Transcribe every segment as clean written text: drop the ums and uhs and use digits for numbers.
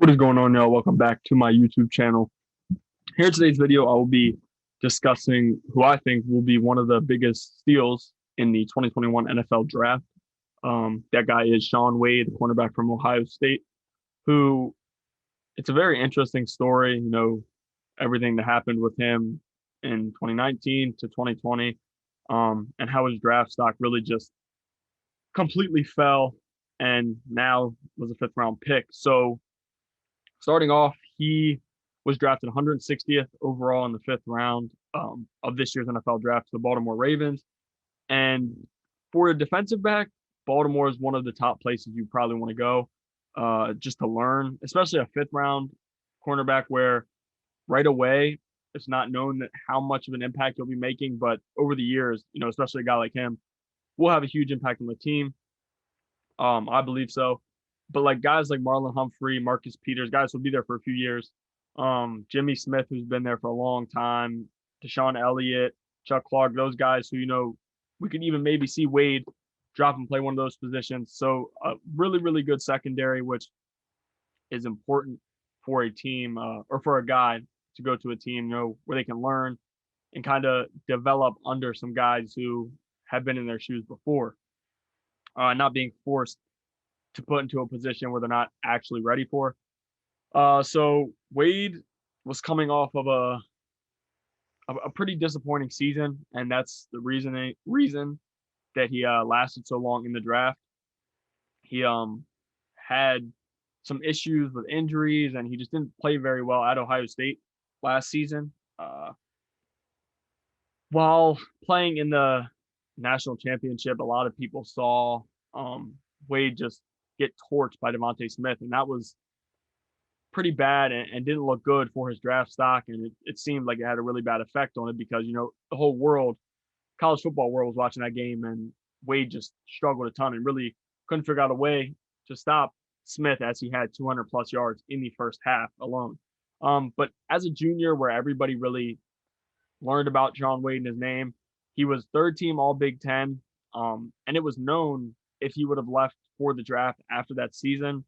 What is going on, y'all? Welcome back to my YouTube channel. Here in today's video, I will be discussing who I think will be one of the biggest steals in the 2021 NFL Draft. That guy is Shaun Wade, the cornerback from Ohio State, who it's a very interesting story. Everything that happened with him in 2019 to 2020, and how his draft stock really just completely fell and now was a fifth round pick. So starting off, he was drafted 160th overall in the fifth round of this year's NFL draft to the Baltimore Ravens. And for a defensive back, Baltimore is one of the top places you probably want to go just to learn, especially a fifth round cornerback where right away it's not known that how much of an impact you'll be making. But over the years, especially a guy like him, will have a huge impact on the team. I believe so. But like guys like Marlon Humphrey, Marcus Peters, guys will be there for a few years. Jimmy Smith, who's been there for a long time, Deshaun Elliott, Chuck Clark, those guys who, we could even maybe see Wade drop and play one of those positions. So a really, really good secondary, which is important for a team or for a guy to go to a team, where they can learn and kind of develop under some guys who have been in their shoes before, not being forced to put into a position where they're not actually ready for. So Wade was coming off of a pretty disappointing season, and that's the reason that he lasted so long in the draft. He had some issues with injuries, and he just didn't play very well at Ohio State last season. While playing in the national championship, a lot of people saw Wade just get torched by Devontae Smith, and that was pretty bad and didn't look good for his draft stock. And it seemed like it had a really bad effect on it because, the whole world, college football world, was watching that game, and Wade just struggled a ton and really couldn't figure out a way to stop Smith as he had 200 plus yards in the first half alone. But as a junior, where everybody really learned about Shaun Wade and his name, he was third team All Big Ten. And it was known if he would have left for the draft after that season,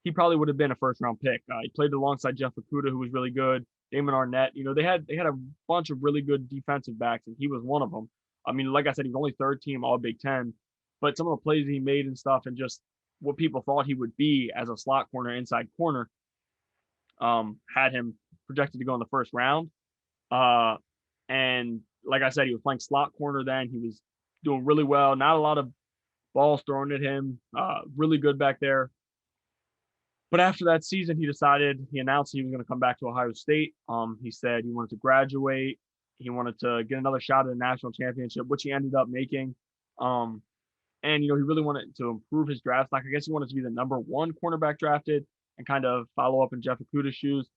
he probably would have been a first round pick. He played alongside Jeff Okudah, who was really good. Damon Arnett, they had a bunch of really good defensive backs, and he was one of them. I mean, like I said, he was only third team All Big Ten, but some of the plays he made and stuff, and just what people thought he would be as a slot corner, inside corner, had him projected to go in the first round. And like I said, he was playing slot corner then. He was doing really well. Not a lot of balls thrown at him. Really good back there. But after that season, he announced he was going to come back to Ohio State. He said he wanted to graduate. He wanted to get another shot at the national championship, which he ended up making. And, he really wanted to improve his draft stock. I guess he wanted to be the number one cornerback drafted and kind of follow up in Jeff Okudah's shoes.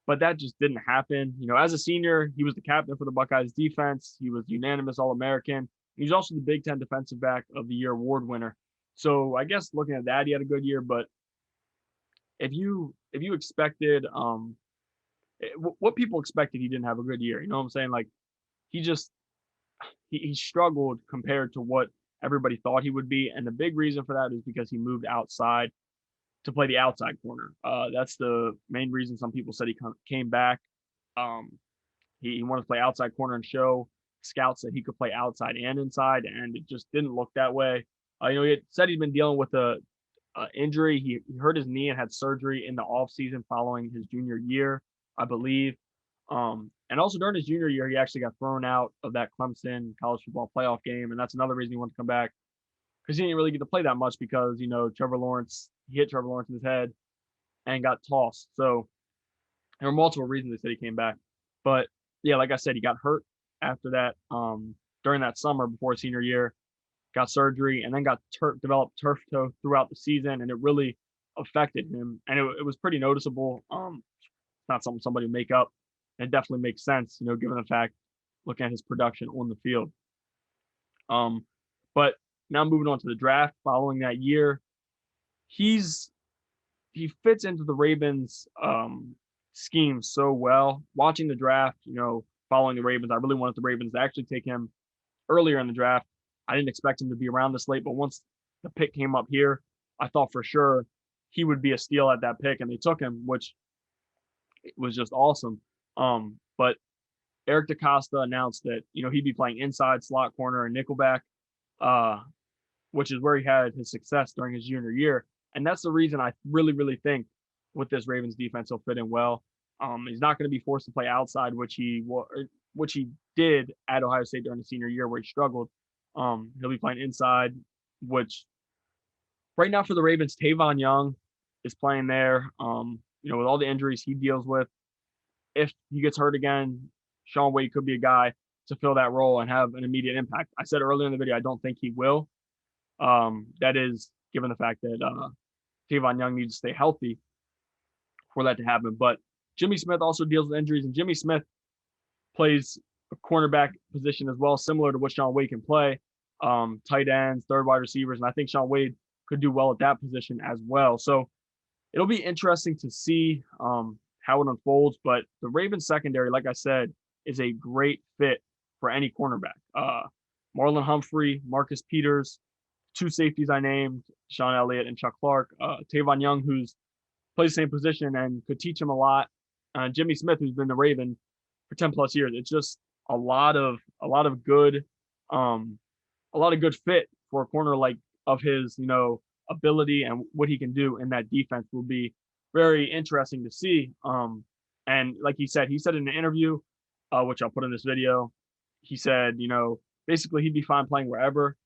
But that just didn't happen. As a senior, he was the captain for the Buckeyes defense. He was unanimous All-American. He was also the Big Ten Defensive Back of the Year award winner. So I guess looking at that, he had a good year. But if you expected what people expected, he didn't have a good year. You know what I'm saying? Like he struggled compared to what everybody thought he would be. And the big reason for that is because he moved outside to play the outside corner. That's the main reason some people said he came back. He wanted to play outside corner and show scouts that he could play outside and inside, and it just didn't look that way. He had said he'd been dealing with a injury. He hurt his knee and had surgery in the offseason following his junior year, I believe. And also during his junior year, he actually got thrown out of that Clemson college football playoff game, and that's another reason he wanted to come back, because he didn't really get to play that much because, he hit Trevor Lawrence in his head and got tossed. So there were multiple reasons they said he came back. But yeah, like I said, he got hurt after that during that summer before his senior year, got surgery, and then developed turf toe throughout the season, and it really affected him. And it was pretty noticeable. It's not something somebody make up. It definitely makes sense, given the fact, looking at his production on the field. But now moving on to the draft following that year, he fits into the Ravens scheme so well. Watching the draft, following the Ravens, I really wanted the Ravens to actually take him earlier in the draft. I didn't expect him to be around this late, but once the pick came up here, I thought for sure he would be a steal at that pick, and they took him, which was just awesome. But Eric DeCosta announced that he'd be playing inside, slot corner, and nickelback, uh, which is where he had his success during his junior year. And that's the reason I really, really think with this Ravens defense he'll fit in well. He's not going to be forced to play outside, which he did at Ohio State during the senior year where he struggled. He'll be playing inside, which right now for the Ravens, Tavon Young is playing there. With all the injuries he deals with, if he gets hurt again, Shaun Wade could be a guy to fill that role and have an immediate impact. I said earlier in the video, I don't think he will. That is given the fact that Tavon Young needs to stay healthy for that to happen. But Jimmy Smith also deals with injuries, and Jimmy Smith plays a cornerback position as well, similar to what Shaun Wade can play. Tight ends, third wide receivers, and I think Shaun Wade could do well at that position as well. So it'll be interesting to see how it unfolds. But the Ravens secondary, like I said, is a great fit for any cornerback. Marlon Humphrey, Marcus Peters, two safeties I named, Sean Elliott and Chuck Clark, Tavon Young, who's plays the same position and could teach him a lot. Jimmy Smith, who's been the Raven for 10 plus years. It's just a lot of good fit for a corner like of his, ability and what he can do in that defense will be very interesting to see. And like he said in an interview, which I'll put in this video, he said, basically he'd be fine playing wherever.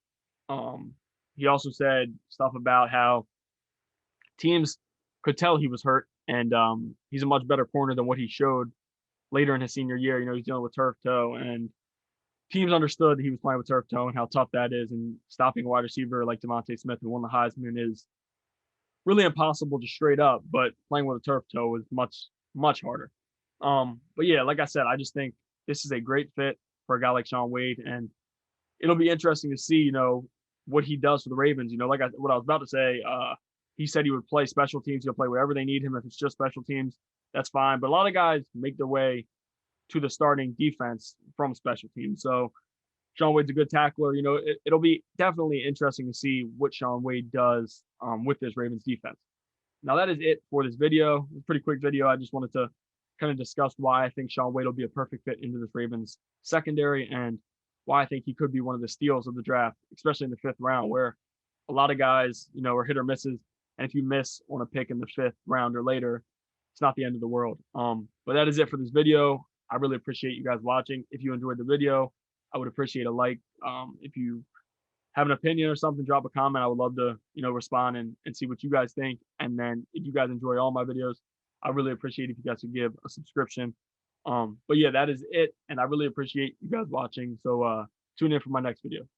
He also said stuff about how teams could tell he was hurt, and he's a much better corner than what he showed later in his senior year. He's dealing with turf toe, and teams understood he was playing with turf toe and how tough that is, and stopping a wide receiver like DeVonta Smith, who won the Heisman, is really impossible just straight up, but playing with a turf toe is much, much harder. But yeah, like I said, I just think this is a great fit for a guy like Shaun Wade, and it'll be interesting to see, what he does for the Ravens. What I was about to say, he said he would play special teams. He'll play wherever they need him. If it's just special teams, that's fine. But a lot of guys make their way to the starting defense from special teams. So Shaun Wade's a good tackler. It'll be definitely interesting to see what Shaun Wade does with this Ravens defense. Now, that is it for this video. It's a pretty quick video. I just wanted to kind of discuss why I think Shaun Wade will be a perfect fit into this Ravens secondary and why I think he could be one of the steals of the draft, especially in the 5th round, where a lot of guys, are hit or misses. And if you miss on a pick in the 5th round or later, it's not the end of the world. But that is it for this video. I really appreciate you guys watching. If you enjoyed the video, I would appreciate a like. If you have an opinion or something, drop a comment. I would love to, respond and see what you guys think. And then if you guys enjoy all my videos, I really appreciate if you guys could give a subscription. But yeah, that is it. And I really appreciate you guys watching. So tune in for my next video.